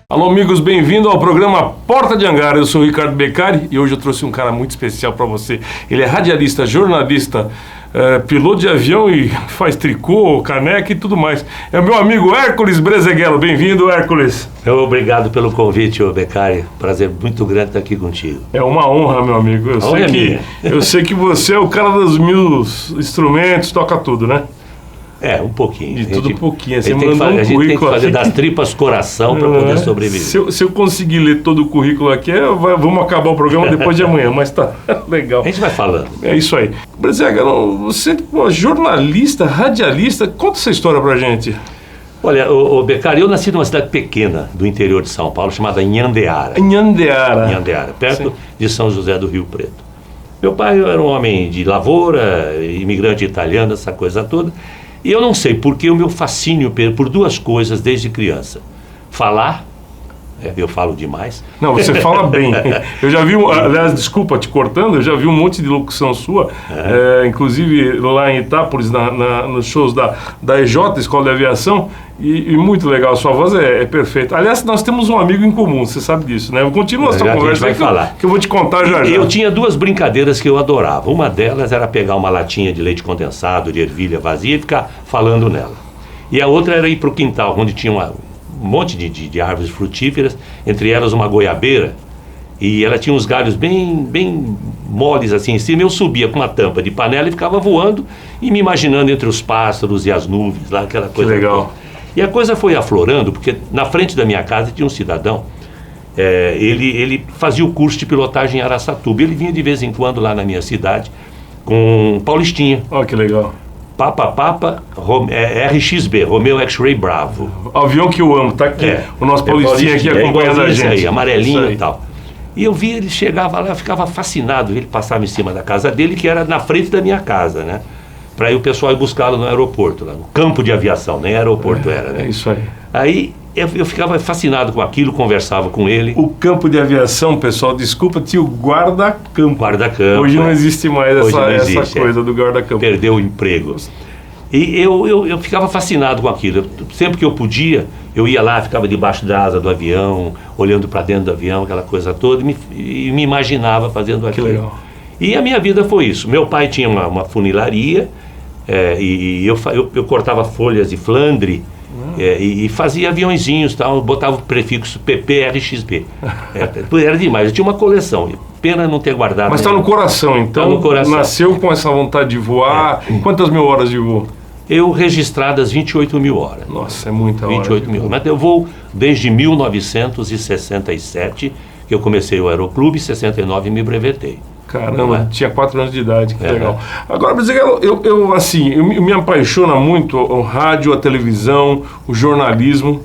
Alô, amigos, bem-vindo ao programa Porta de Hangar. Eu sou o Ricardo Beccari e hoje eu trouxe um cara muito especial para você. Ele é radialista, jornalista, piloto de avião e faz tricô, caneca e tudo mais. É o meu amigo Hércules Brezeghello. Bem-vindo, Hércules. Obrigado pelo convite, Beccari. Prazer muito grande estar aqui contigo. É uma honra, meu amigo. Eu sei que você é o cara dos 1000 instrumentos, toca tudo, né? É, um pouquinho. De tudo um pouquinho. Você a gente tem que fazer das tripas coração para poder sobreviver. Se eu conseguir ler todo o currículo aqui, vamos acabar o programa depois de amanhã, mas tá legal. A gente vai falando. É isso aí. Brezeghello, você é jornalista, radialista, conta essa história pra gente. Olha, Beccari, eu nasci numa cidade pequena do interior de São Paulo, chamada Inhandeara. Inhandeara, perto de São José do Rio Preto. Meu pai era um homem de lavoura, imigrante italiano, essa coisa toda. E eu não sei porque o meu fascínio por duas coisas desde criança. Falar, eu falo demais. Não, você fala bem. Eu já vi, aliás, desculpa te cortando, eu já vi um monte de locução sua, inclusive lá em Itápolis, nos shows da EJ, Escola de Aviação, e muito legal, a sua voz é perfeita. Aliás, nós temos um amigo em comum, você sabe disso, né? Continua essa conversa aí que eu vou te contar já. Eu tinha duas brincadeiras que eu adorava. Uma delas era pegar uma latinha de leite condensado, de ervilha vazia e ficar falando nela. E a outra era ir para o quintal, onde tinha um monte de árvores frutíferas, entre elas uma goiabeira, e ela tinha uns galhos bem moles assim em cima. Eu subia com uma tampa de panela e ficava voando e me imaginando entre os pássaros e as nuvens, lá aquela coisa. Que legal. E a coisa foi aflorando, porque na frente da minha casa tinha um cidadão, ele fazia o curso de pilotagem em Araçatuba. Ele vinha de vez em quando lá na minha cidade com Paulistinha. Olha que legal. Papa, RXB, Romeo X-Ray Bravo. O avião que eu amo, tá aqui. O nosso Paulistinha aqui acompanhando a gente. Aí, amarelinho e tal. E eu vi, ele chegava lá, eu ficava fascinado. Ele passava em cima da casa dele, que era na frente da minha casa, né? Para aí o pessoal ir buscá-lo no aeroporto, lá no campo de aviação, nem aeroporto era, né? É isso aí. Aí eu ficava fascinado com aquilo, conversava com ele. O campo de aviação, pessoal, desculpa, tinha o guarda-campo. Guarda-campo. Hoje não existe mais essa coisa do guarda-campo. Perdeu o emprego. E eu ficava fascinado com aquilo. Sempre que eu podia, eu ia lá, ficava debaixo da asa do avião, olhando para dentro do avião, aquela coisa toda, e me imaginava fazendo aquilo. Que legal. E a minha vida foi isso. Meu pai tinha uma funilaria, e eu cortava folhas de flandre, e fazia aviãozinhos, tal, botava o prefixo PPRXB. Era demais, eu tinha uma coleção. Pena não ter guardado. Mas está no coração, então. Tá no coração. Nasceu com essa vontade de voar. Quantas mil horas de voo? Eu registradas 28 mil horas. Nossa, é muita hora. 28 mil. Mas eu vou desde 1967, que eu comecei o Aeroclube, em 69 me brevetei. Caramba, tinha 4 anos de idade, que legal. Agora, Brezeghello, eu me apaixona muito o rádio, a televisão, o jornalismo.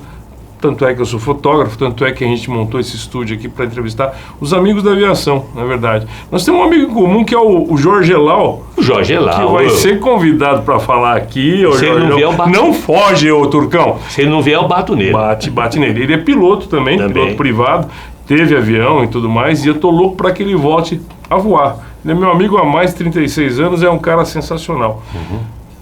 Tanto é que eu sou fotógrafo, tanto é que a gente montou esse estúdio aqui para entrevistar os amigos da aviação, na verdade. Nós temos um amigo em comum que é o Jorge Elal. O Jorge Elal. Que vai ser convidado para falar aqui. Se ele não vier, eu bato. Não foge, ô Turcão. Se ele não vier, eu bato nele. Bate nele. Ele é piloto também, piloto privado. Teve avião e tudo mais, e eu tô louco para que ele volte a voar. Ele é meu amigo há mais de 36 anos, é um cara sensacional.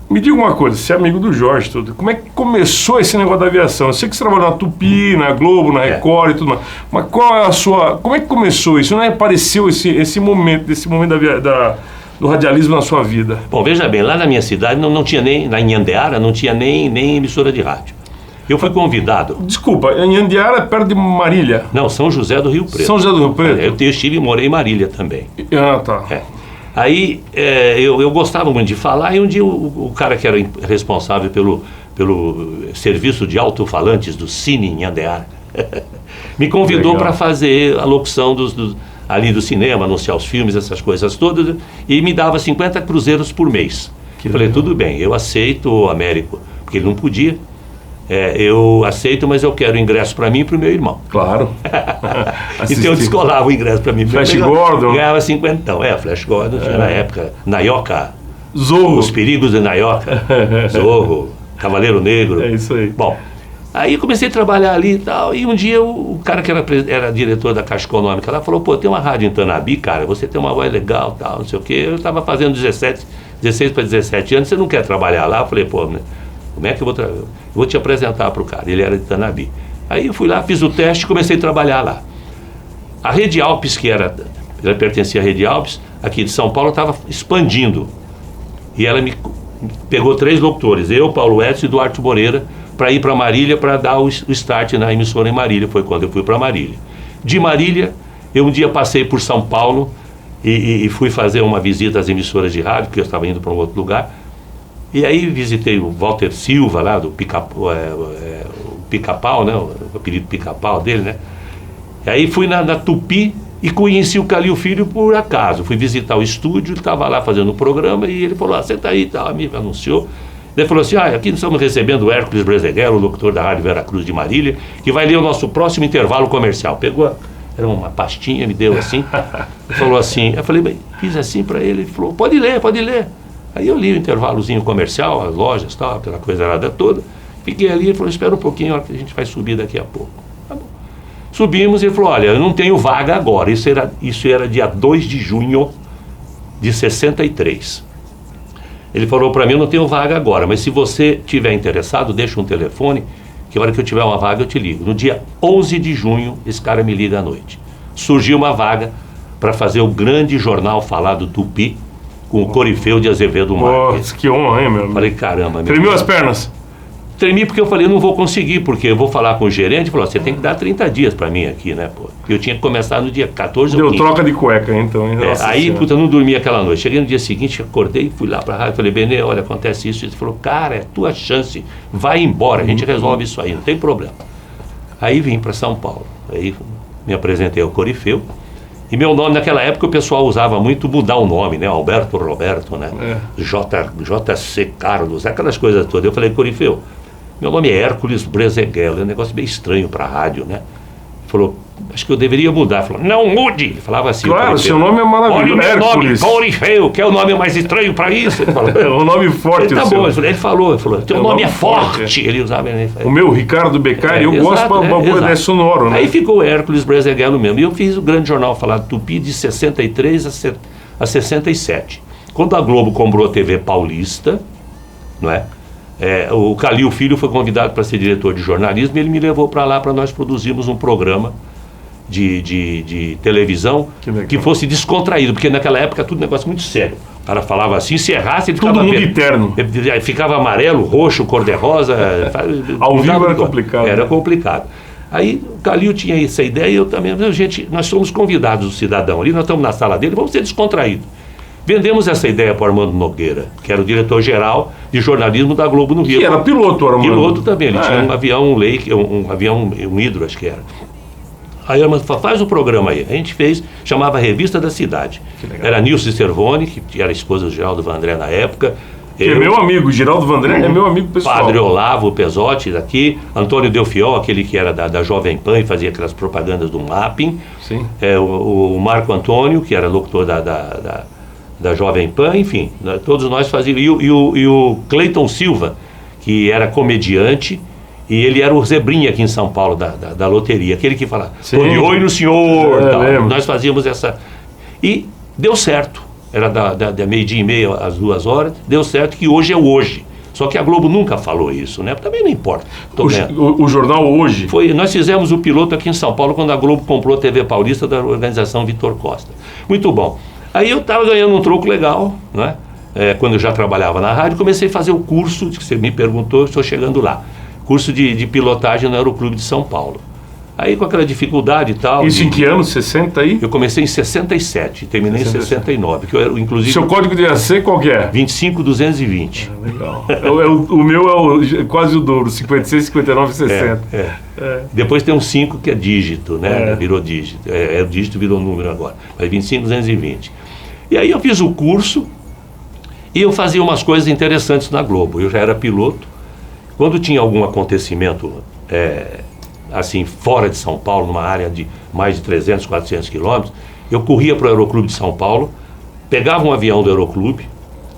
Me diga uma coisa, você é amigo do Jorge, tudo. Como é que começou esse negócio da aviação? Eu sei que você trabalhou na Tupi, na Globo, na Record e tudo mais, mas qual é a sua... Como é que começou isso? Não é apareceu esse momento do radialismo na sua vida? Bom, veja bem, lá na minha cidade não tinha nem, na Inhandeara, não tinha nem emissora de rádio. Eu fui convidado. Desculpa, Inhandeara é perto de Marília? Não, São José do Rio Preto. São José do Rio Preto? Eu estive e morei em Marília também. Tá. Aí eu gostava muito de falar, e um dia o cara que era responsável pelo serviço de alto-falantes do Cine Inhandeara me convidou para fazer a locução ali do cinema, anunciar os filmes, essas coisas todas, e me dava 50 cruzeiros por mês. Eu falei, tudo bem, eu aceito, Américo, porque ele não podia. Eu aceito, mas eu quero ingresso para mim e para o meu irmão. Claro. Então eu descolava o ingresso para mim. Flash Gordon. Ganhava 50. Flash Gordon tinha na época. Naioka. Zorro. Os Perigos de Naioka. Zorro. Cavaleiro Negro. É isso aí. Bom, aí eu comecei a trabalhar ali e tal, e um dia o cara que era diretor da Caixa Econômica lá falou, tem uma rádio em Tanabi, cara, você tem uma voz legal, tal, não sei o quê. Eu estava fazendo 16 para 17 anos, você não quer trabalhar lá? Eu falei, como é que eu vou te apresentar para o cara? Ele era de Tanabi. Aí eu fui lá, fiz o teste e comecei a trabalhar lá. A Rede Alpes, ela pertencia à Rede Alpes, aqui de São Paulo, estava expandindo. E ela me pegou 3 locutores, eu, Paulo Edson e Duarte Moreira, para ir para Marília, para dar o start na emissora em Marília. Foi quando eu fui para Marília. De Marília, eu um dia passei por São Paulo e fui fazer uma visita às emissoras de rádio, porque eu estava indo para um outro lugar. E aí visitei o Walter Silva, lá do Pica-Pau, né? O apelido Pica-Pau dele, né? E aí fui na Tupi e conheci o Calil Filho por acaso. Fui visitar o estúdio, ele estava lá fazendo o programa e ele falou, senta aí e tal, me anunciou. Ele falou assim, aqui nós estamos recebendo o Hércules Brezeguel, o locutor da Rádio Veracruz de Marília, que vai ler o nosso próximo intervalo comercial. Pegou, era uma pastinha, me deu assim, falou assim, eu falei, fiz assim para ele, ele falou, pode ler. Aí eu li o intervalozinho comercial, as lojas, tal, aquela coisa errada toda, fiquei ali, ele falou, espera um pouquinho, a gente vai subir daqui a pouco. Tá bom. Subimos e ele falou, olha, eu não tenho vaga agora, isso era dia 2 de junho de 63. Ele falou para mim, eu não tenho vaga agora, mas se você estiver interessado, deixa um telefone, que a hora que eu tiver uma vaga eu te ligo. No dia 11 de junho, esse cara me liga à noite. Surgiu uma vaga para fazer o grande jornal falado Tupi, com o Corifeu de Azevedo Marques. Nossa, que honra, hein, meu amigo? Falei, caramba. Tremeu as pernas? Tremi porque eu falei, eu não vou conseguir, porque eu vou falar com o gerente, ele falou, você tem que dar 30 dias para mim aqui, né, pô? Eu tinha que começar no dia 14 ou 15. Deu troca de cueca, então. Aí, puta, eu não dormi aquela noite. Cheguei no dia seguinte, acordei, fui lá pra rádio, falei, Benê, olha, acontece isso. Ele falou, cara, é tua chance, vai embora, a gente resolve isso aí, não tem problema. Aí vim para São Paulo, aí me apresentei ao Corifeu, e meu nome, naquela época, o pessoal usava muito mudar o nome, né, Alberto Roberto, né, JC Carlos, aquelas coisas todas. Eu falei, Corifeu, meu nome é Hércules Brezeguel, é um negócio bem estranho para a rádio, né? Falou, acho que eu deveria mudar. Falou, não mude! Ele falava assim. Claro, seu nome é maravilhoso. Olha o meu nome, Corifeu, que é o nome mais estranho para isso. Ele falou, é um nome forte. Tá bom, ele falou, teu nome é forte. Ele usava. O meu, Ricardo Beccari, eu gosto para uma boa ideia sonoro, né? Aí ficou Hércules Brezeguel mesmo. E eu fiz o grande jornal falado Tupi de 63 a 67. Quando a Globo comprou a TV Paulista, não é? O Calil Filho foi convidado para ser diretor de jornalismo e ele me levou para lá para nós produzirmos um programa de televisão que fosse descontraído, porque naquela época tudo negócio muito sério. O cara falava assim, se errasse ele ficava... Todo mundo eterno. Ficava amarelo, roxo, cor-de-rosa. Ao vivo era complicado. Era complicado. Aí o Calil tinha essa ideia e eu também. Gente, nós somos convidados do cidadão ali, nós estamos na sala dele, vamos ser descontraídos. Vendemos essa ideia para o Armando Nogueira, que era o diretor-geral de jornalismo da Globo no Rio. Que era piloto, Armando. Piloto também, ele tinha um avião, um avião, um hidro, acho que era. Aí o Armando falou, faz o programa aí. A gente fez, chamava Revista da Cidade. Era Nilce Cervoni, que era a esposa do Geraldo Vandré na época. Que é meu amigo, Geraldo Vandré é meu amigo pessoal. Padre Olavo Pesotti daqui, Antônio Delfiol, aquele que era da Jovem Pan e fazia aquelas propagandas do Mapping. Sim. O Marco Antônio, que era locutor da Jovem Pan, enfim, todos nós fazíamos. E o Cleiton Silva, que era comediante, e ele era o Zebrinha aqui em São Paulo, da loteria, aquele que falava, tô de olho no senhor, tal. Nós fazíamos essa... E deu certo, era da meio-dia e meia às 2 horas, deu certo que hoje é o Hoje. Só que a Globo nunca falou isso, né? Também não importa. O jornal Hoje? Nós fizemos o piloto aqui em São Paulo, quando a Globo comprou a TV Paulista da organização Vitor Costa. Muito bom. Aí eu estava ganhando um troco legal, né? Quando eu já trabalhava na rádio, comecei a fazer o curso, que você me perguntou, estou chegando lá. Curso de pilotagem no Aeroclube de São Paulo. Aí com aquela dificuldade e tal... Isso em que ano? 60 aí? Eu comecei em 67, terminei em 69. Que eu, inclusive, seu código de AC qual que é? 25220. Legal. O meu é quase o dobro, 56, 59 e 60. Depois tem um 5 que é dígito, né? Virou dígito. O dígito virou número agora. Mas 25220. E aí eu fiz o curso e eu fazia umas coisas interessantes na Globo. Eu já era piloto. Quando tinha algum acontecimento... assim, fora de São Paulo, numa área de mais de 300, 400 quilômetros, eu corria para o Aeroclube de São Paulo, pegava um avião do Aeroclube.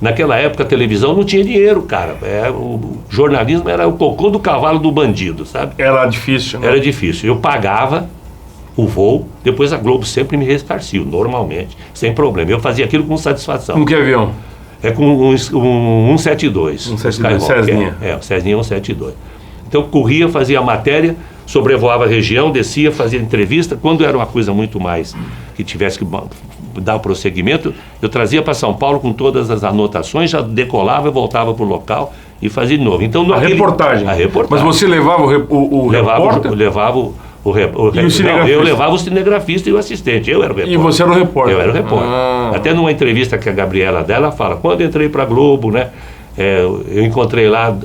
Naquela época a televisão não tinha dinheiro, cara. O jornalismo era o cocô do cavalo do bandido, sabe? Era difícil, né? Era difícil. Eu pagava o voo, depois a Globo sempre me ressarciu, normalmente, sem problema. Eu fazia aquilo com satisfação. Com que avião? Com um 172. 172, Cessninha. O Cessninha 172. Então eu corria, fazia a matéria, sobrevoava a região, descia, fazia entrevista. Quando era uma coisa muito mais que tivesse que dar o prosseguimento, eu trazia para São Paulo com todas as anotações, já decolava e voltava para o local e fazia de novo. Então, reportagem. A reportagem. Mas você levava o repórter? Eu levava o cinegrafista e o assistente. Eu era o repórter. E você era o repórter? Eu era o repórter. Até numa entrevista que a Gabriela dela fala, quando eu entrei para a Globo, né, eu encontrei lá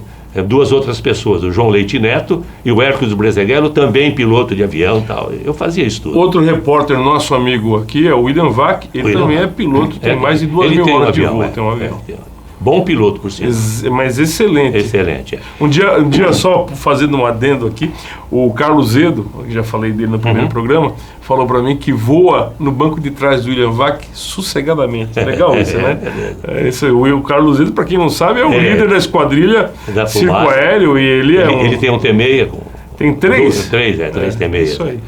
duas outras pessoas, o João Leite Neto e o Hércules Brezeghello, também piloto de avião e tal. Eu fazia isso tudo. Outro repórter, nosso amigo aqui, é o William Vac, ele também é piloto, tem mais de 2.000 horas de voo, tem um avião. Bom piloto, por sinal. Mas excelente. Excelente. Um dia só fazendo um adendo aqui, o Carlos Zedo, já falei dele no primeiro programa, falou para mim que voa no banco de trás do William Vac sossegadamente. Legal isso, né? O Carlos Zedo, para quem não sabe, é o líder da esquadrilha Circo Aéreo, e ele ele tem um T6 com... Tem 3? 3 T6. Isso aí.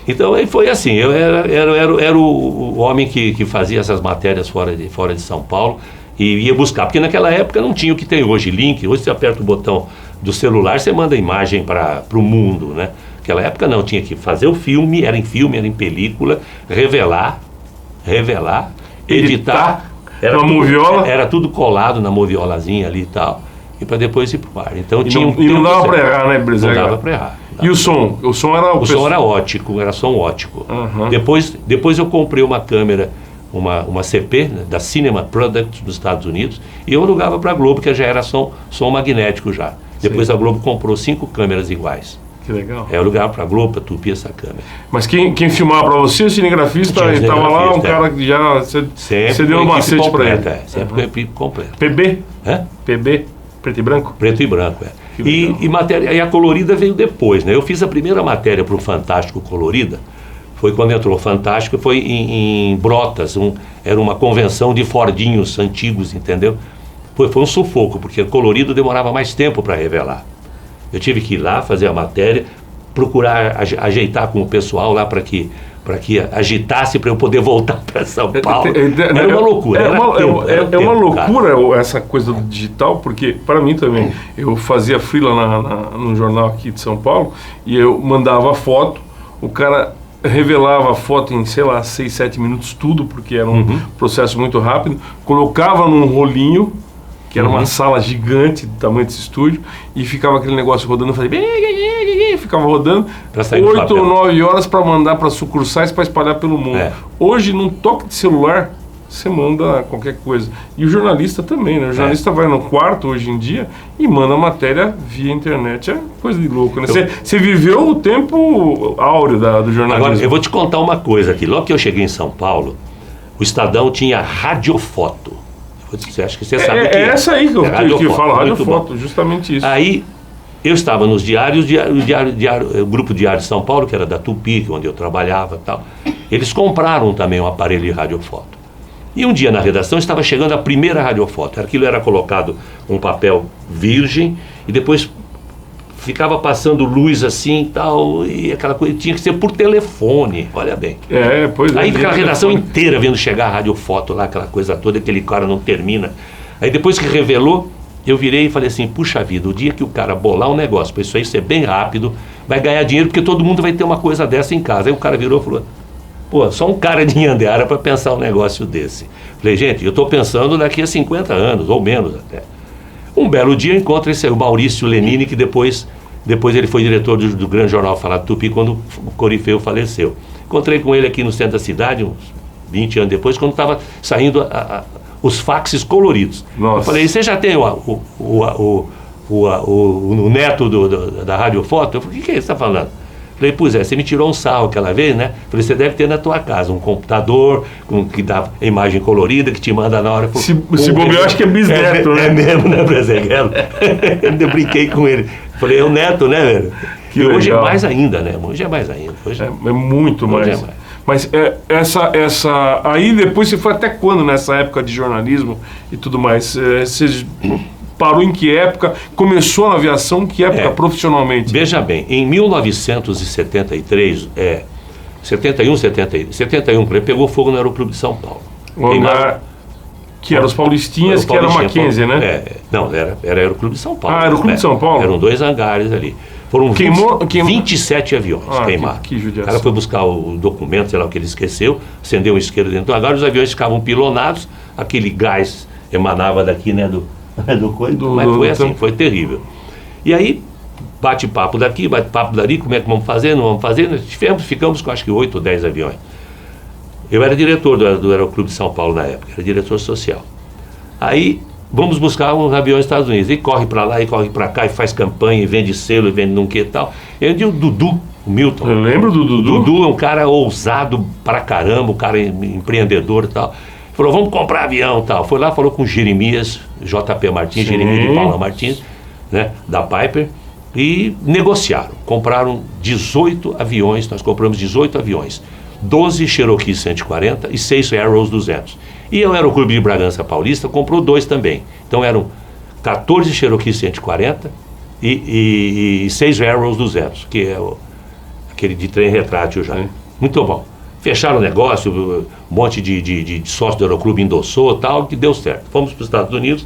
Então foi assim, eu era o homem que fazia essas matérias fora de São Paulo e ia buscar, porque naquela época não tinha o que tem hoje, link. Hoje você aperta o botão do celular, você manda a imagem para o mundo, né? Naquela época não, tinha que fazer o filme, era em película, revelar, editar. Era uma moviola? Era tudo colado na moviolazinha ali e tal, e para depois ir pro ar. Então não dava para errar, né, Brezeghello? Não dava para errar. E o som? O som era som era ótico, era som ótico. Uhum. Depois eu comprei uma câmera, uma CP, né, da Cinema Product dos Estados Unidos, e eu alugava para a Globo, que já era som magnético já. Depois a Globo comprou 5 câmeras iguais. Que legal. Eu alugava para a Globo, para Tupi essa câmera. Mas quem filmava para você, o cinegrafista, estava lá, um cara que já... Você deu um macete para ele. Sempre com a equipe completa. PB? PB? Preto e branco? Preto e branco, E a colorida veio depois, né? Eu fiz a primeira matéria para o Fantástico Colorida, foi quando entrou o Fantástico, foi em Brotas, era uma convenção de Fordinhos antigos, entendeu? Foi um sufoco, porque o colorido demorava mais tempo para revelar. Eu tive que ir lá fazer a matéria, procurar ajeitar com o pessoal lá para que agitasse para eu poder voltar para São Paulo. Era uma loucura. É uma loucura essa coisa do digital, porque para mim também, eu fazia freela no jornal aqui de São Paulo e eu mandava a foto, o cara revelava a foto em, 6, 7 minutos tudo, porque era um processo muito rápido, colocava num rolinho, que era uma sala gigante do tamanho desse estúdio, e ficava aquele negócio rodando, eu falei, ficava rodando 8 ou 9 horas para mandar para sucursais para espalhar pelo mundo. Hoje, num toque de celular, você manda qualquer coisa. E o jornalista também, né? O jornalista vai no quarto hoje em dia e manda a matéria via internet. É coisa de louco, né? Você viveu o tempo áureo do jornalismo. Agora, eu vou te contar uma coisa aqui. Logo que eu cheguei em São Paulo, o Estadão tinha radiofoto. Acho que você sabe o que é. É essa aí que eu falo, radiofoto, justamente isso. Aí, eu estava nos diários, o Grupo Diário de São Paulo, que era da Tupi, onde eu trabalhava e tal, eles compraram também um aparelho de radiofoto. E um dia na redação estava chegando a primeira radiofoto. Aquilo era colocado um papel virgem e depois ficava passando luz assim e tal, e aquela coisa tinha que ser por telefone, olha bem. Pois é. Aí aquela redação inteira vendo chegar a radiofoto lá, aquela coisa toda, aquele cara não termina. Aí depois que revelou, eu virei e falei assim, puxa vida, o dia que o cara bolar um negócio para isso aí ser bem rápido, vai ganhar dinheiro porque todo mundo vai ter uma coisa dessa em casa. Aí o cara virou e falou, pô, só um cara de Nhandeara para pensar um negócio desse. Falei, gente, eu estou pensando daqui a 50 anos, ou menos até. Um belo dia eu encontro o Maurício Lenini, que depois ele foi diretor do grande jornal Falado Tupi, quando o Corifeu faleceu. Encontrei com ele aqui no centro da cidade, uns 20 anos depois, quando estava saindo os faxes coloridos. Nossa. Eu falei, você já tem o neto da radiofoto? Eu falei, o que é isso que você está falando? Falei, pois é, você me tirou um sarro aquela vez, né? Falei, você deve ter na tua casa um computador que dá imagem colorida, que te manda na hora. Se bobear, eu acho que é bisneto, né? É mesmo, né, Brezeghello? Eu brinquei com ele. Falei, é o neto, né, velho? Que e hoje legal. É mais ainda, né? Hoje é mais ainda. Hoje é muito mais. Mas aí depois você foi até quando nessa época de jornalismo e tudo mais? Você parou em que época? Começou na aviação, que época profissionalmente? Veja bem, em 1973, 71, pegou fogo no Aeroclube de São Paulo. Que eram os Paulistinhas, que era Mackenzie, né? Não, era Aeroclube de São Paulo. Aeroclube de São Paulo? Eram 2 hangares ali. Foram 27 aviões queimados. Que judiação. O cara foi buscar o documento, sei lá o que ele esqueceu, acendeu um isqueiro dentro do hangar, os aviões ficavam pilonados, aquele gás emanava daqui, né, mas foi assim, foi terrível. E aí, bate-papo daqui, bate-papo dali, como é que vamos fazer, não vamos fazer, nós ficamos com acho que 8 ou 10 aviões. Eu era diretor do Aeroclube de São Paulo na época, era diretor social. Aí, vamos buscar uns aviões nos Estados Unidos. E corre para lá, e corre para cá, e faz campanha, e vende selo, e vende não que e tal. E o Dudu, o Milton. Eu lembro do Dudu. O Dudu é um cara ousado pra caramba, um cara empreendedor e tal. Falou, vamos comprar avião e tal. Foi lá, falou com o Jeremias, JP Martins, Jeremias de Paula Martins, né, da Piper, e negociaram. Compraram 18 aviões, nós compramos 18 aviões. 12 Cherokee 140 e 6 Arrows 200. E o Aeroclube de Bragança Paulista comprou 2 também. Então eram 14 Cherokee 140 e 6 Arrows 200, que é aquele de trem retrátil já. Muito bom. Fecharam o negócio, um monte de sócio do Aeroclube endossou tal, que deu certo. Fomos para os Estados Unidos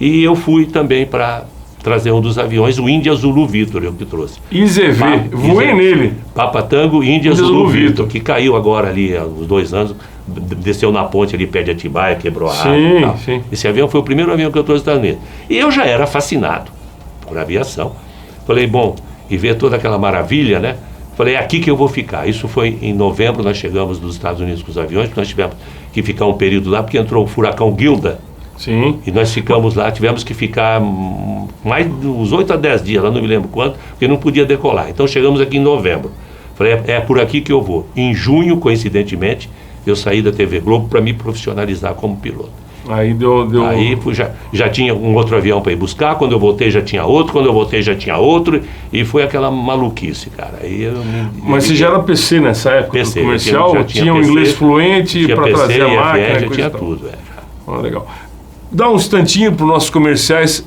e eu fui também para trazer um dos aviões, o Índia Zulu Vitor, eu que trouxe. IZV, voei nele. Papa Tango, Índia Zulu Vitor, que caiu agora ali há uns 2 anos, desceu na ponte ali perto de Atibaia, quebrou a asa e tal. Esse avião foi o primeiro avião que eu trouxe dos Estados Unidos. E eu já era fascinado por aviação. Falei, bom, e ver toda aquela maravilha, né? Falei, é aqui que eu vou ficar. Isso foi em novembro, nós chegamos dos Estados Unidos com os aviões, porque nós tivemos que ficar um período lá, porque entrou o furacão Gilda. Sim. E nós ficamos lá, tivemos que ficar mais de uns 8 a 10 dias, lá não me lembro quanto, porque não podia decolar. Então chegamos aqui em novembro. Falei, é por aqui que eu vou. Em junho, coincidentemente, eu saí da TV Globo para me profissionalizar como piloto. Aí deu... Aí já tinha um outro avião para ir buscar, quando eu voltei já tinha outro, quando eu voltei já tinha outro, e foi aquela maluquice, cara. Aí Mas você já era PC nessa época, PC, comercial? Tinha um PC, inglês fluente para trazer a máquina? Já tinha tudo, Legal. Dá um instantinho para os nossos comerciais,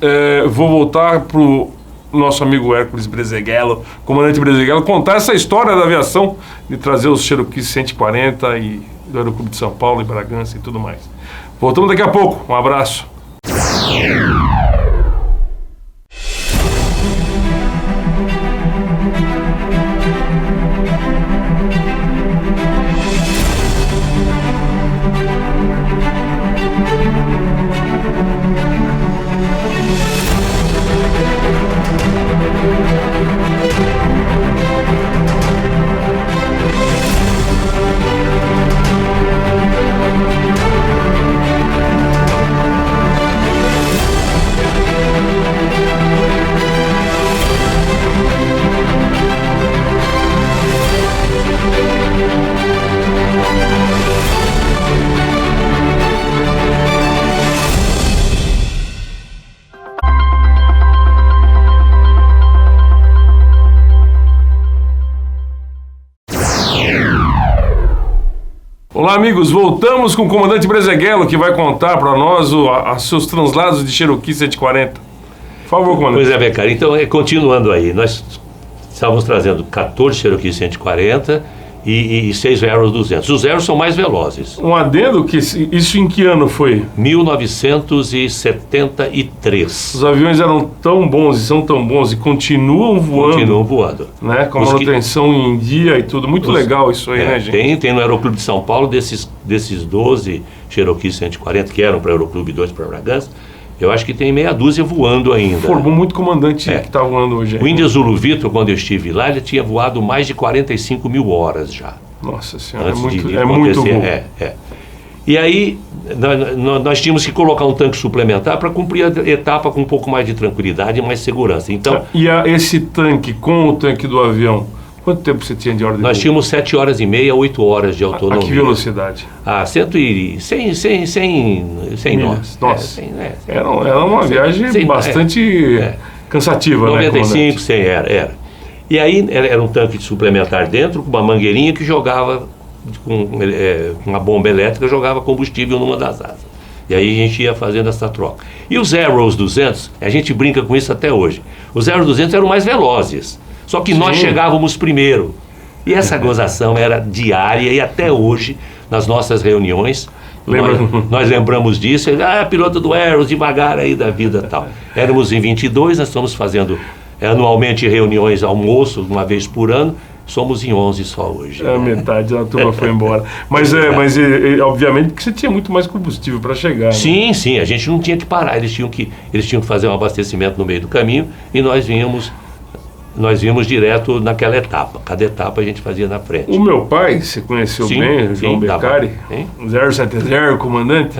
vou voltar para o nosso amigo Hércules Brezeghello, comandante Brezeghello, contar essa história da aviação, de trazer os Cherokee 140 e do Aeroclube de São Paulo e Bragança e tudo mais. Voltamos daqui a pouco, um abraço. Olá, amigos, voltamos com o comandante Brezeghello, que vai contar para nós os seus translados de Cherokee 140. Por favor, comandante. Pois é, Becari. Então, continuando aí, nós estávamos trazendo 14 Cherokee 140 e 6 Arrows 200. Os Arrows são mais velozes. Um adendo, que isso em que ano foi? 1973. Os aviões eram tão bons e são tão bons e continuam voando. Continuam voando. Né? Com a manutenção em dia e tudo. Muito legal isso aí, né, gente? Tem no Aeroclube de São Paulo, desses 12 Cherokee 140 que eram para o Aeroclube 2 para Bragança, eu acho que tem meia dúzia voando ainda. Formou muito comandante que está voando hoje. O Índia Zulu Vitor, quando eu estive lá, ele tinha voado mais de 45 mil horas já. Nossa Senhora, antes muito bom. bom. E aí, nós tínhamos que colocar um tanque suplementar para cumprir a etapa com um pouco mais de tranquilidade e mais segurança. Então, esse tanque com o tanque do avião, quanto tempo você tinha de ordem? Nós tínhamos 7 horas e meia, 8 horas de autonomia. A que velocidade? 100 nós. Nossa, era uma viagem bastante cansativa, 95, né? 100 era. E aí era um tanque suplementar dentro, com uma mangueirinha que jogava, com uma bomba elétrica, jogava combustível numa das asas. E aí a gente ia fazendo essa troca. E os Arrows 200, a gente brinca com isso até hoje. Os Arrows 200 eram mais velozes. Só que nós chegávamos primeiro. E essa gozação era diária e até hoje, nas nossas reuniões, nós lembramos disso. Piloto do Arrows, devagar aí da vida e tal. Éramos em 22, nós estamos fazendo anualmente reuniões, almoço, uma vez por ano. Somos em 11 só hoje. A metade da turma foi embora. Mas, obviamente, que você tinha muito mais combustível para chegar. Sim, né? Sim, a gente não tinha que parar. Eles tinham que fazer um abastecimento no meio do caminho e nós vínhamos direto naquela etapa. Cada etapa a gente fazia na frente. O meu pai, você conheceu bem, João Beccari, 070, comandante,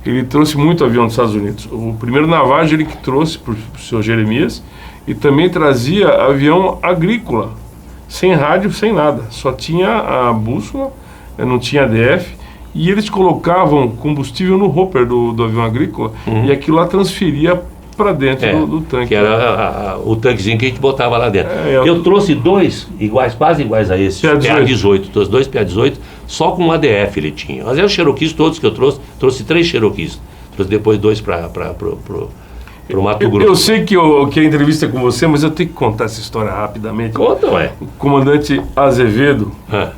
ele trouxe muito avião dos Estados Unidos. O primeiro Navage ele que trouxe para o seu Jeremias e também trazia avião agrícola. Sem rádio, sem nada. Só tinha a bússola, não tinha ADF. E eles colocavam combustível no hopper do avião agrícola e aquilo lá transferia para dentro do tanque. Que era o tanquezinho que a gente botava lá dentro. Eu trouxe dois quase iguais a esse, PA-18. Trouxe dois PA-18, só com um ADF ele tinha. Mas os Cherokees todos que eu trouxe 3 Cherokees. Trouxe depois 2 para pro Mato Grosso. Eu sei que a entrevista é com você, mas eu tenho que contar essa história rapidamente. Conta, ué. O comandante Azevedo,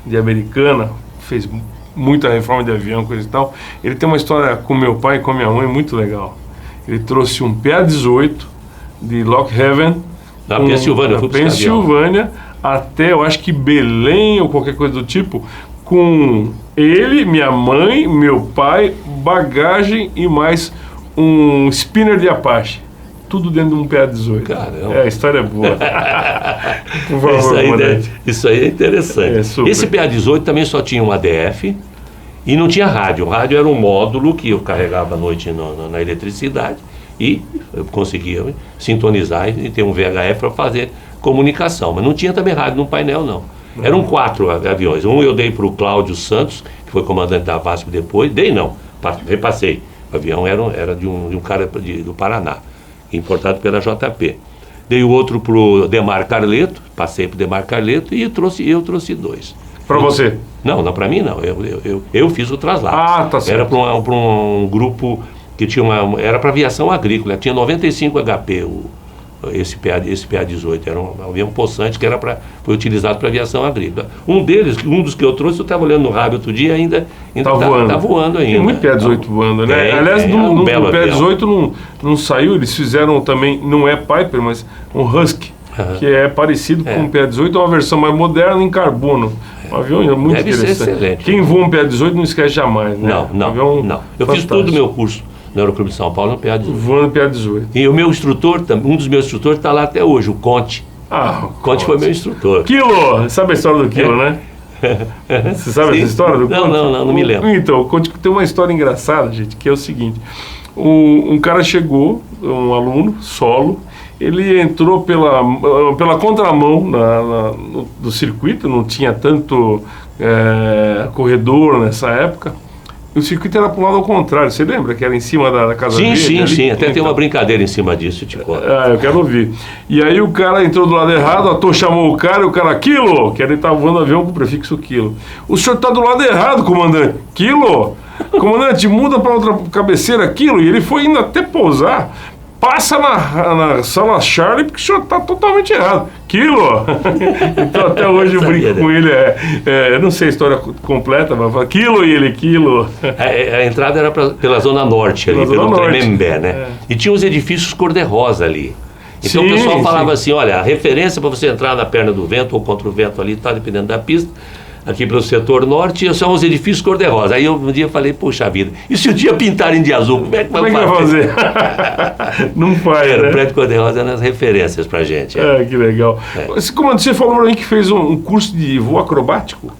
de Americana, fez muita reforma de avião, coisa e tal. Ele tem uma história com meu pai e com a minha mãe muito legal. Ele trouxe um PA-18 de Lock Haven, na Pensilvânia, até, eu acho que Belém ou qualquer coisa do tipo, com ele, minha mãe, meu pai, bagagem e mais um spinner de Apache. Tudo dentro de um PA-18. Caramba. A história é boa. Por favor, isso aí é interessante. Esse PA-18 também só tinha um ADF e não tinha rádio. O rádio era um módulo que eu carregava à noite na eletricidade e eu conseguia sintonizar e ter um VHF para fazer comunicação. Mas não tinha também rádio no painel, não. Eram 4 aviões. Um eu dei para o Cláudio Santos, que foi comandante da VASP depois. Repassei. O avião era de um cara do Paraná, importado pela JP. Dei o outro para o Demar Carleto, passei para o Demar Carleto e eu trouxe 2. Para você? Não, para mim não. Eu fiz o traslado. Tá certo. Era para um grupo que tinha era para aviação agrícola, tinha 95 HP esse PA-18, era um avião possante que foi utilizado para aviação agrícola. Um dos que eu trouxe, eu estava olhando no rádio outro dia, ainda tá voando ainda. Tem muito PA-18 voando, né? Aliás, no PA-18 não saiu, eles fizeram também, não é Piper, mas um Husky, que é parecido com o PA-18, é uma versão mais moderna em carbono. Um avião muito interessante. Ser excelente. Quem voa um PA-18 não esquece jamais, né? Não. Eu fiz todo o meu curso no Aeroclube de São Paulo no PA-18. Voando PA-18. E o meu instrutor, um dos meus instrutores está lá até hoje, o Conte. O Conte foi meu instrutor. Quilo! Sabe a história do Quilo, né? Você sabe essa história do Conte? Não me lembro. Então, o Conte tem uma história engraçada, gente, que é o seguinte. Um cara chegou, um aluno, solo, ele entrou pela contramão do circuito, não tinha tanto corredor nessa época. O circuito era para o lado ao contrário, você lembra que era em cima da Casa Verde? Sim, até tem uma brincadeira em cima disso, te conto. Eu quero ouvir. E aí o cara entrou do lado errado, a torre chamou o cara, e o cara, Quilo, que ele estava voando avião com o prefixo Quilo. O senhor está do lado errado, comandante. Quilo? Comandante, muda para outra cabeceira, Quilo. E ele foi indo até pousar. Passa na sala Charlie, porque o senhor está totalmente errado. Quilo! Então até hoje eu brinco com ele. Eu não sei a história completa, mas fala Quilo e ele, Quilo. A entrada era pela Zona Norte, ali, pelo Tremembé, né? E tinha os edifícios cor-de-rosa ali. Então o pessoal falava assim, olha, a referência para você entrar na perna do vento ou contra o vento ali, tá dependendo da pista, aqui pelo setor norte, são os edifícios cor-de-rosa. Aí um dia falei, poxa vida, e se o dia pintarem de azul, como é que vai fazer? Não faz, O prédio cor-de-rosa é nas referências pra gente. Que legal. Você falou pra mim que fez um curso de voo acrobático?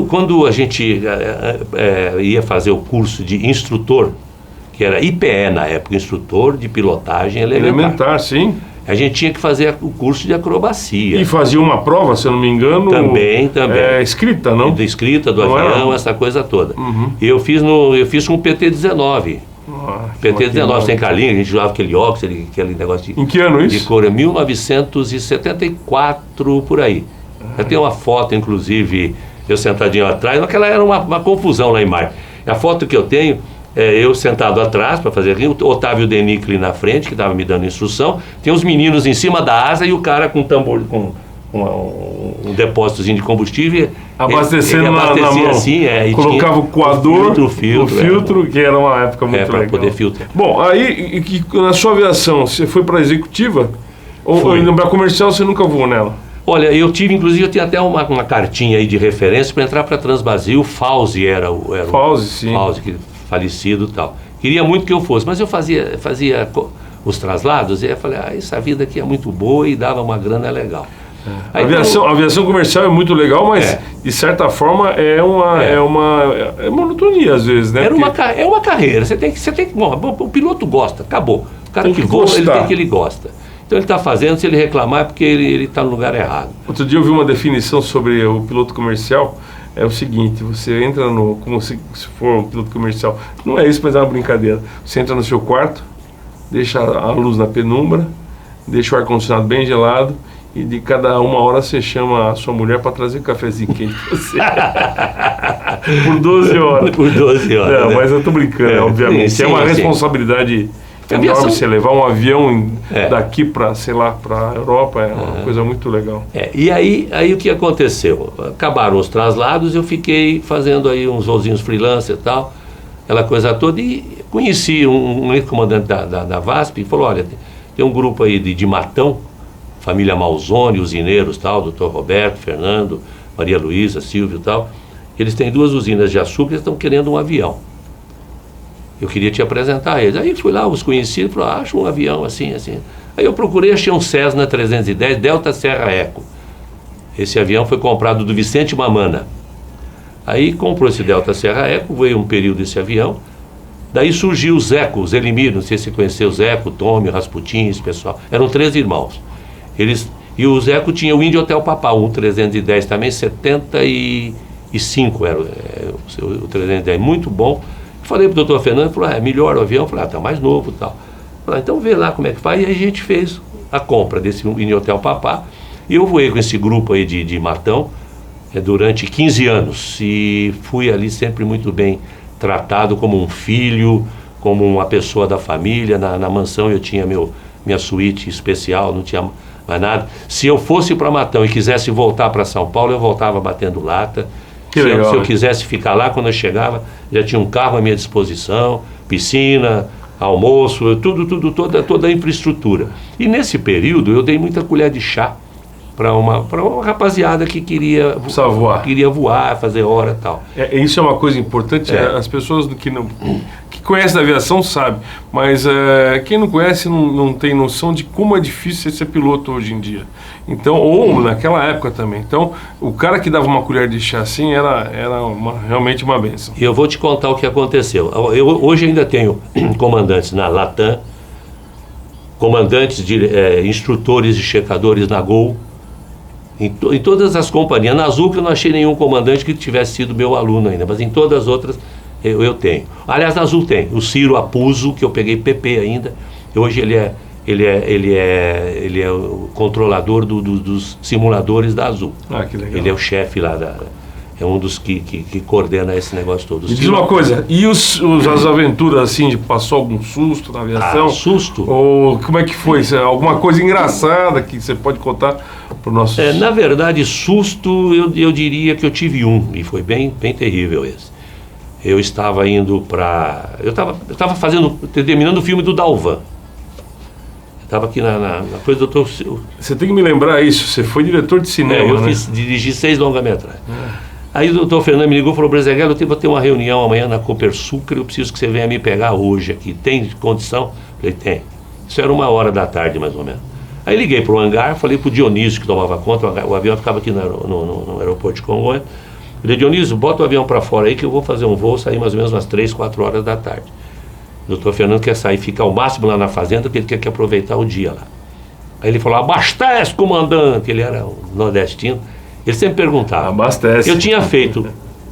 Quando a gente ia fazer o curso de instrutor, que era IPE na época, instrutor de pilotagem elementar. Sim. A gente tinha que fazer o curso de acrobacia. E fazia uma prova, se eu não me engano. Também. Escrita, não? Escrita do avião, essa coisa toda. E eu fiz com o PT-19. PT-19 sem calinha, a gente jogava aquele óxido, aquele negócio de... Em que ano isso? De cor, 1974, por aí. Eu tenho uma foto, inclusive, eu sentadinho atrás, naquela era uma confusão lá em Mar. A foto que eu tenho... eu sentado atrás para fazer o Otávio Denicli na frente, que estava me dando instrução, tem os meninos em cima da asa e o cara com um tambor, com um depósitozinho de combustível. Abastecendo ele na mão. Assim, colocava o coador, o filtro, que era uma época muito legal. Para poder filtrar. Bom, aí na sua aviação, você foi para a executiva? Ou para comercial você nunca voou nela? Olha, inclusive eu tinha até uma cartinha aí de referência para entrar para Transbrasil. Fauzi era o Fauzi, sim. Fauzi, que falecido e tal. Queria muito que eu fosse, mas eu fazia os traslados e eu falei, essa vida aqui é muito boa e dava uma grana legal. A aviação comercial é muito legal, mas de certa forma é monotonia às vezes, né? É uma carreira, você tem que bom, o piloto gosta, acabou. O cara que voa, ele gosta. Então ele está fazendo, se ele reclamar é porque ele está no lugar errado. Outro dia eu vi uma definição sobre o piloto comercial, é o seguinte, você entra como se for um piloto comercial, não é isso, mas é uma brincadeira. Você entra no seu quarto, deixa a luz na penumbra, deixa o ar-condicionado bem gelado, e de cada 1 hora você chama a sua mulher para trazer cafezinho quente para você. Por 12 horas. Por 12 horas. Não, mas eu tô brincando, obviamente. Sim, é uma responsabilidade enorme você levar um avião daqui para, sei lá, para a Europa, é uma coisa muito legal. E aí o que aconteceu? Acabaram os traslados, eu fiquei fazendo aí uns voozinhos freelancer e tal, aquela coisa toda, e conheci um ex-comandante da VASP e falou, olha, tem um grupo aí de Matão, família Malzone, usineiros tal, doutor Roberto, Fernando, Maria Luísa, Silvio e tal. Eles têm 2 usinas de açúcar e estão querendo um avião. Eu queria te apresentar a eles. Aí fui lá, os conheci, e falei, acho um avião assim, assim. Aí eu procurei, achei um Cessna 310, Delta Serra Eco. Esse avião foi comprado do Vicente Mamana. Aí comprou esse Delta Serra Eco, veio um período esse avião. Daí surgiu o Zeco, o Zelimir, não sei se você conheceu o Zeco, o Tommy, o Rasputin, esse pessoal. Eram 3 irmãos. E o Zeco tinha o Indy Hotel Papá, um 310 também, 75 era o 310, muito bom. Falei pro doutor Fernando, ele falou, melhor o avião, eu falei, tá mais novo e tal. Falei, então vê lá como é que faz, e aí a gente fez a compra desse Indy Hotel Papá, e eu voei com esse grupo aí de Matão durante 15 anos, e fui ali sempre muito bem tratado como um filho, como uma pessoa da família. Na mansão eu tinha minha suíte especial, não tinha mais nada. Se eu fosse para Matão e quisesse voltar para São Paulo, eu voltava batendo lata. Se eu quisesse ficar lá, quando eu chegava, já tinha um carro à minha disposição, piscina, almoço, toda a infraestrutura. E nesse período eu dei muita colher de chá para uma rapaziada que queria voar, fazer hora e tal. Isso é uma coisa importante, as pessoas que conhecem a aviação sabem, mas quem não conhece não tem noção de como é difícil ser piloto hoje em dia. Então, ou naquela época também. Então, o cara que dava uma colher de chá assim era realmente uma bênção. E eu vou te contar o que aconteceu. Eu hoje ainda tenho comandantes na Latam, comandantes, instrutores e checadores na Gol, em todas as companhias. Na Azul eu não achei nenhum comandante que tivesse sido meu aluno ainda, mas em todas as outras eu tenho. Aliás, na Azul tem o Ciro Apuso, que eu peguei PP ainda. Hoje ele é o controlador dos simuladores da Azul. Que legal. Ele é o chefe lá é um dos que coordena esse negócio todo. Me diz uma coisa, e as aventuras assim, passou algum susto na aviação? Susto? Ou como é que foi? Alguma coisa engraçada que você pode contar para o nosso... Na verdade, susto, eu diria que eu tive um, e foi bem terrível esse. Eu estava indo para... Eu estava terminando o filme do Dalvan. Estava aqui na coisa do doutor... Você tem que me lembrar isso, você foi diretor de cinema, eu dirigi 6 longa-metragens. Aí o doutor Fernando me ligou e falou, Brezeguel, eu vou ter uma reunião amanhã na Copersucre, eu preciso que você venha me pegar hoje aqui. Tem condição? Eu falei, tem. Isso era 1h mais ou menos. Aí liguei para o hangar, falei para o Dionísio, que tomava conta, o avião ficava aqui no aeroporto de Congonhas. Falei, Dionísio, bota o avião para fora aí que eu vou fazer um voo, sair mais ou menos umas 3, 4 horas da tarde. O doutor Fernando quer sair, ficar ao máximo lá na fazenda, porque ele quer aproveitar o dia lá. Aí ele falou, abastece, comandante, ele era um nordestino. Ele sempre perguntava. Abastece. Eu tinha feito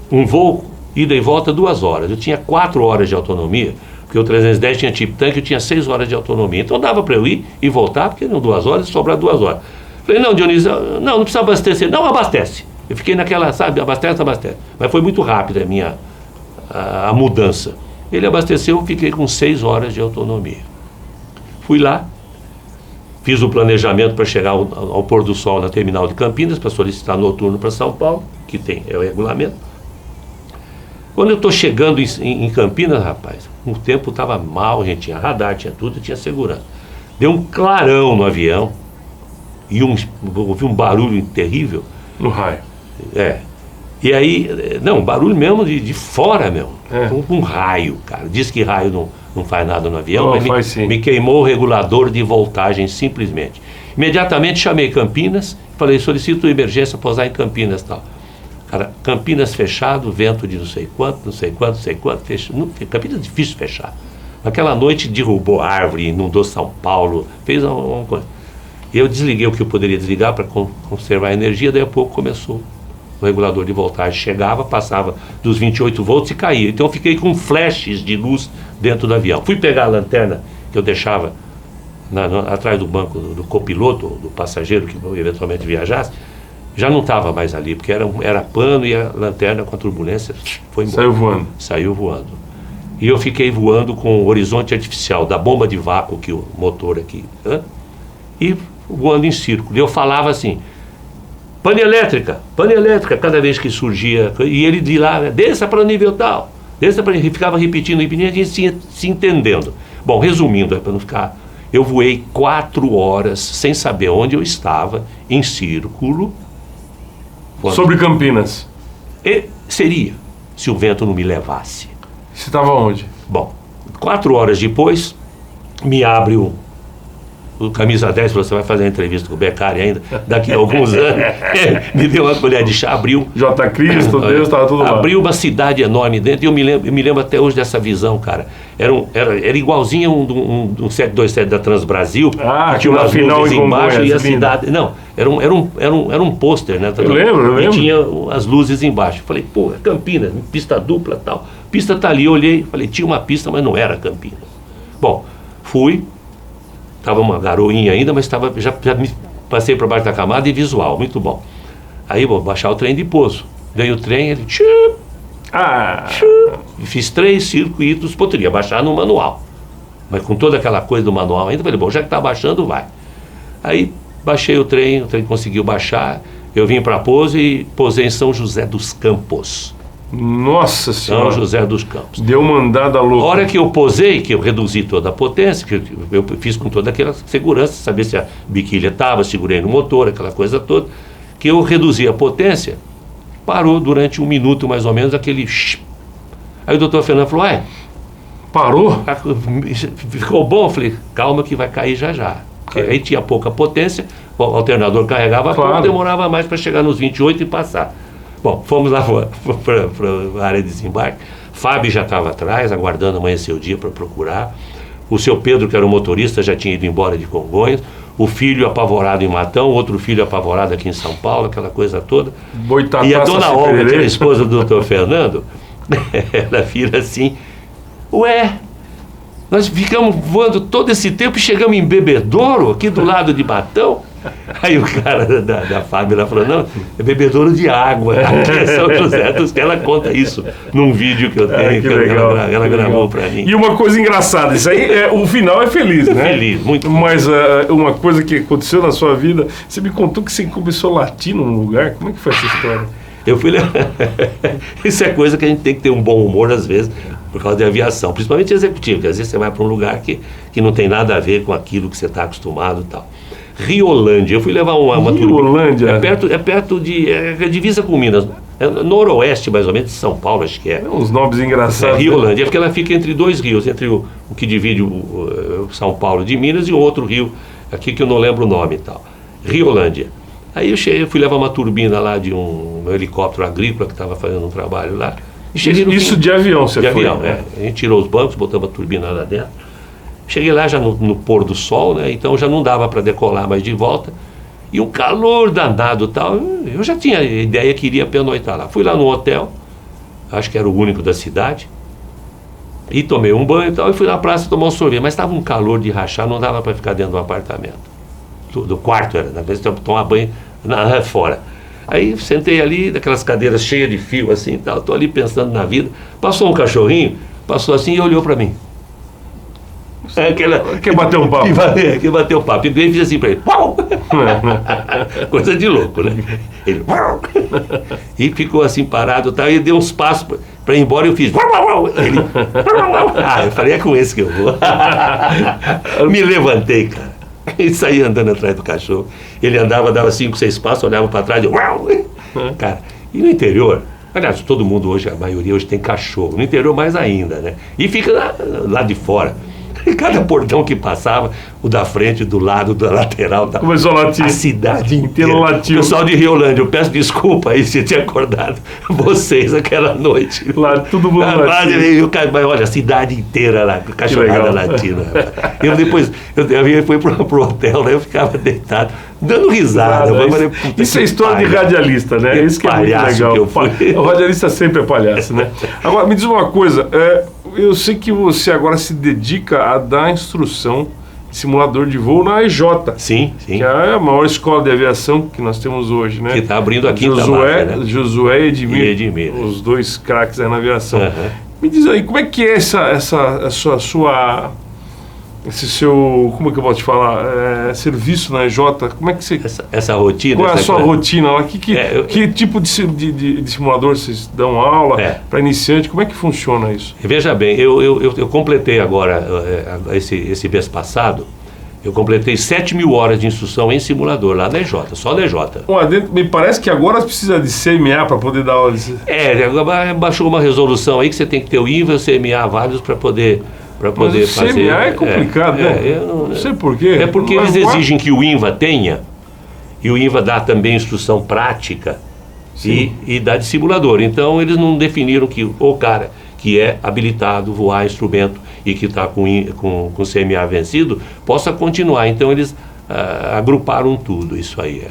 um voo, ida e volta, 2 horas. Eu tinha 4 horas de autonomia, porque o 310 tinha tipo tanque, eu tinha 6 horas de autonomia. Então dava para eu ir e voltar, porque eram 2 horas e sobrar 2 horas. Falei, não, Dionísio, não precisa abastecer. Não, abastece. Eu fiquei naquela, sabe, abastece. Mas foi muito rápida a mudança. Ele abasteceu, fiquei com 6 horas de autonomia. Fui lá, fiz o planejamento para chegar ao pôr do sol na terminal de Campinas, para solicitar noturno para São Paulo, que é o regulamento. Quando eu estou chegando em Campinas, rapaz, o tempo estava mal, a gente tinha radar, tinha tudo, tinha segurança. Deu um clarão no avião, e ouvi um barulho terrível. No raio. E aí, não, barulho mesmo de fora mesmo. Um raio, cara. Diz que raio não faz nada no avião, mas me queimou o regulador de voltagem simplesmente. Imediatamente chamei Campinas, falei, solicito emergência, pousar em Campinas e tal. Cara, Campinas fechado, vento de não sei quanto, fechado. Campinas é difícil fechar. Naquela noite derrubou árvore, inundou São Paulo, fez uma coisa. Eu desliguei o que eu poderia desligar para conservar a energia, daí a pouco começou o regulador de voltagem. Chegava, passava dos 28 volts e caía. Então eu fiquei com flashes de luz dentro do avião. Fui pegar a lanterna que eu deixava atrás do banco do copiloto, do passageiro que eventualmente viajasse. Já não estava mais ali, porque era pano e a lanterna com a turbulência foi embora. Saiu voando. E eu fiquei voando com o horizonte artificial da bomba de vácuo, que o motor aqui, e voando em círculo. E eu falava assim, pane elétrica, cada vez que surgia, e ele de lá, desça para o nível tal, ele ficava repetindo, e a gente se entendendo. Bom, resumindo, para não ficar, eu voei 4 horas sem saber onde eu estava, em círculo. Sobre Campinas. E seria, se o vento não me levasse. Você estava onde? Bom, 4 horas depois, me abre o camisa 10, você vai fazer a entrevista com o Beccari ainda, daqui a alguns anos, me deu uma colher de chá, abriu... J. Cristo, Deus, estava tudo lá. Abriu uma cidade enorme dentro, e eu me lembro até hoje dessa visão, cara. Era igualzinho um 727 da Transbrasil, que tinha umas luzes embaixo e a linda. cidade... Não, era um pôster, né? Eu lembro. E tinha as luzes embaixo. Falei, pô, é Campinas, pista dupla e tal. Pista tá ali, eu olhei, falei, tinha uma pista, mas não era Campinas. Bom, fui... Estava uma garoinha ainda, mas já me passei por baixo da camada e visual, muito bom. Aí vou baixar o trem de pouso. Ganhei o trem, ele... Fiz 3 circuitos, poderia baixar no manual. Mas com toda aquela coisa do manual ainda, falei, bom, já que está baixando, vai. Aí baixei o trem conseguiu baixar, eu vim para pouso e pousei em São José dos Campos. Nossa Senhora! São José dos Campos. Deu uma andada louca. A hora que eu posei, que eu reduzi toda a potência, que eu fiz com toda aquela segurança, saber se a biquília estava, segurei no motor, aquela coisa toda, que eu reduzi a potência, parou durante 1 minuto mais ou menos aquele... Aí o doutor Fernando falou, parou? Ficou bom? Eu falei, calma que vai cair já. Porque aí tinha pouca potência, o alternador carregava pouco, demorava mais para chegar nos 28 e passar. Bom, fomos lá para a área de desembarque. Fábio já estava atrás, aguardando amanhecer o dia para procurar. O seu Pedro, que era o motorista, já tinha ido embora de Congonhas. O filho apavorado em Matão, outro filho apavorado aqui em São Paulo, aquela coisa toda. E a dona Olga, que era a esposa do doutor Fernando, ela vira assim, nós ficamos voando todo esse tempo e chegamos em Bebedouro, aqui do lado de Matão. Aí o cara da Fábio falou, não, é Bebedouro de água, aqui é São José dos Campos. Ela conta isso num vídeo que eu tenho, que legal, ela gravou para mim. E uma coisa engraçada, isso aí, o final é feliz, né? Feliz, muito. Mas uma coisa que aconteceu na sua vida, você me contou que você começou a latir num lugar, como é que foi essa história? Eu fui Isso é coisa que a gente tem que ter um bom humor às vezes, por causa de aviação, principalmente executivo, porque às vezes você vai para um lugar que não tem nada a ver com aquilo que você está acostumado e tal. Riolândia, eu fui levar uma Riolândia? É perto de... É divisa com Minas, é noroeste mais ou menos de São Paulo, acho que é. Uns nomes engraçados. Riolândia, porque ela fica entre 2 rios, entre o que divide o São Paulo de Minas e o outro rio, aqui que eu não lembro o nome e tal. Riolândia. Aí eu fui levar uma turbina lá de um helicóptero agrícola que estava fazendo um trabalho lá. E cheguei isso de avião, você foi? De avião, A gente tirou os bancos, botamos a turbina lá dentro. Cheguei lá já no pôr do sol, né? Então já não dava para decolar mais de volta. E um calor danado e tal. Eu já tinha ideia que iria pernoitar lá. Fui lá no hotel, acho que era o único da cidade. E tomei um banho e tal. E fui na praça tomar um sorvete. Mas estava um calor de rachar, não dava para ficar dentro do apartamento. Do quarto era, na vez de tomar banho fora. Aí sentei ali, daquelas cadeiras cheias de fio assim e tal. Estou ali pensando na vida. Passou um cachorrinho, passou assim e olhou para mim. Quer bater um papo? Quer bater um papo. E eu fiz assim para ele. Coisa de louco, né? Ele... E ficou assim parado, tal, e deu uns passos para ir embora. Eu fiz. Ele... eu falei, é com esse que eu vou. Me levantei, cara. Ele saía andando atrás do cachorro. Ele andava, dava 5, 6 passos, olhava para trás e... Uau! Cara, e no interior... Aliás, todo mundo hoje, a maioria hoje tem cachorro. No interior mais ainda, né? E fica lá de fora. E cada portão que passava, o da frente, do lado, da lateral, começou a latir. A cidade inteira latiu. O pessoal de Riolândia, eu peço desculpa aí se eu tinha acordado vocês aquela noite. Lá, todo mundo latiu. Mas olha, a cidade inteira lá, cachorrada latina. Eu fui pro hotel, né? Eu ficava deitado, dando risada. Isso é história de radialista, né? Isso que é muito legal. O radialista sempre é palhaço, né? Agora, me diz uma coisa, eu sei que você agora se dedica a dar instrução de simulador de voo na EJ. Sim. Que é a maior escola de aviação que nós temos hoje, né? Que está abrindo aqui em Josué e Edmir. Os dois craques aí na aviação. Me diz aí, como é que é esse seu, como é que eu posso te falar, serviço na EJ, como é que você... Essa rotina? Qual é a sua rotina lá? Que tipo de simulador vocês dão aula para iniciante? Como é que funciona isso? Veja bem, eu completei agora, esse mês passado, eu completei 7.000 horas de instrução em simulador lá na EJ, só na EJ. Me parece que agora precisa de CMA para poder dar aula. Baixou uma resolução aí que você tem que ter o INVA e o CMA válidos para poder fazer. CMA é complicado, né? Eu não sei por quê. É porque eles exigem que o INVA tenha, e o INVA dá também instrução prática e dá de simulador. Então eles não definiram que o cara que é habilitado a voar instrumento e que está com CMA vencido possa continuar. Então eles agruparam tudo, isso aí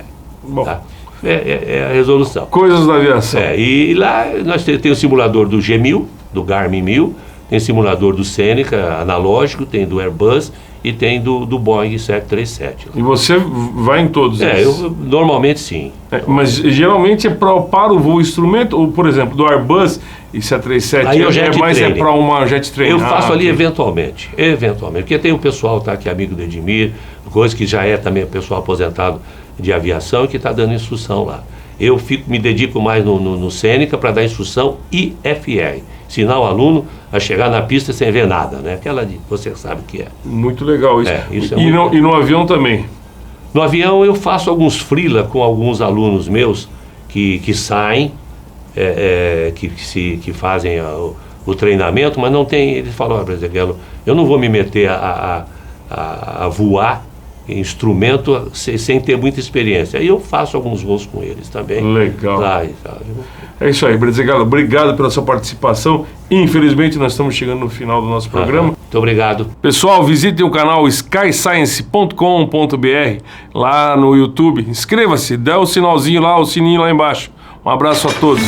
Bom. Tá? É a resolução. Coisas da aviação. E lá nós temos o simulador do G1000, do Garmin 1000, tem simulador do Seneca analógico, tem do Airbus e tem do Boeing 737. E você vai em todos esses? Eu normalmente sim. Mas geralmente é para o voo instrumento, ou por exemplo, do Airbus e 737, aí é para uma jet train? Eu faço ali eventualmente, porque tem o pessoal que é amigo do Edmir, coisa que já é também o pessoal aposentado de aviação e que está dando instrução lá. Eu me dedico mais no Seneca para dar instrução IFR, ensinar o aluno a chegar na pista sem ver nada, né? Aquela você sabe o que é. Muito legal isso. Isso e no avião também? No avião eu faço alguns freela com alguns alunos meus que saem, que fazem o treinamento, mas não tem, eles falam, Brasileiro, eu não vou me meter a voar instrumento sem ter muita experiência. Aí eu faço alguns voos com eles também. Legal. É isso aí, Brasileiro. Obrigado pela sua participação. Infelizmente nós estamos chegando no final do nosso programa. Muito obrigado. Pessoal, visitem o canal skyscience.com.br lá no YouTube. Inscreva-se, dê o sinalzinho lá, o sininho lá embaixo. Um abraço a todos.